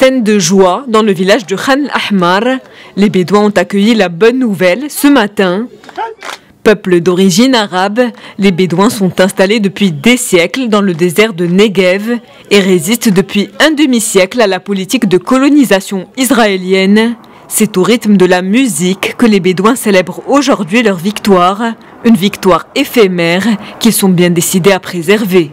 Scène de joie dans le village de Khan al-Ahmar. Les Bédouins ont accueilli la bonne nouvelle ce matin. Peuple d'origine arabe, les Bédouins sont installés depuis des siècles dans le désert de Negev et résistent depuis un demi-siècle à la politique de colonisation israélienne. C'est au rythme de la musique que les Bédouins célèbrent aujourd'hui leur victoire, une victoire éphémère qu'ils sont bien décidés à préserver.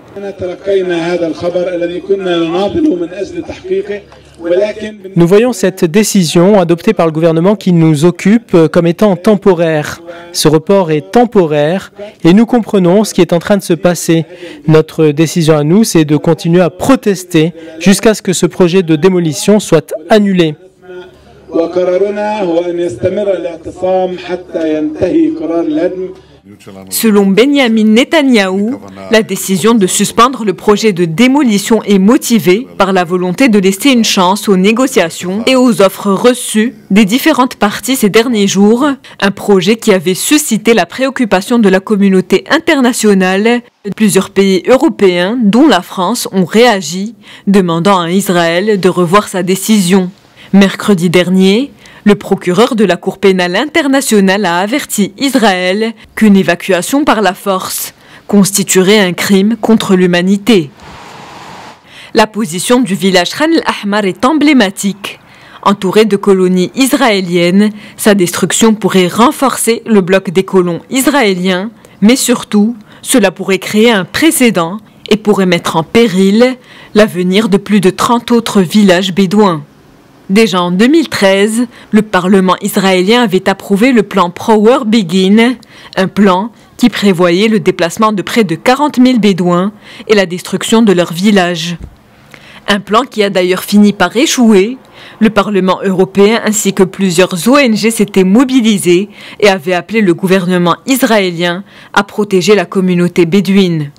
Nous voyons cette décision adoptée par le gouvernement qui nous occupe comme étant temporaire. Ce report est temporaire et nous comprenons ce qui est en train de se passer. Notre décision à nous, c'est de continuer à protester jusqu'à ce que ce projet de démolition soit annulé. Selon Benyamin Netanyahou, la décision de suspendre le projet de démolition est motivée par la volonté de laisser une chance aux négociations et aux offres reçues des différentes parties ces derniers jours, un projet qui avait suscité la préoccupation de la communauté internationale. Plusieurs pays européens, dont la France, ont réagi, demandant à Israël de revoir sa décision. Mercredi dernier, le procureur de la Cour pénale internationale a averti Israël qu'une évacuation par la force constituerait un crime contre l'humanité. La position du village Khan al-Ahmar est emblématique. Entouré de colonies israéliennes, sa destruction pourrait renforcer le bloc des colons israéliens, mais surtout, cela pourrait créer un précédent et pourrait mettre en péril l'avenir de plus de 30 autres villages bédouins. Déjà en 2013, le Parlement israélien avait approuvé le plan Power Begin, un plan qui prévoyait le déplacement de près de 40 000 Bédouins et la destruction de leur village. Un plan qui a d'ailleurs fini par échouer. Le Parlement européen ainsi que plusieurs ONG s'étaient mobilisés et avaient appelé le gouvernement israélien à protéger la communauté bédouine.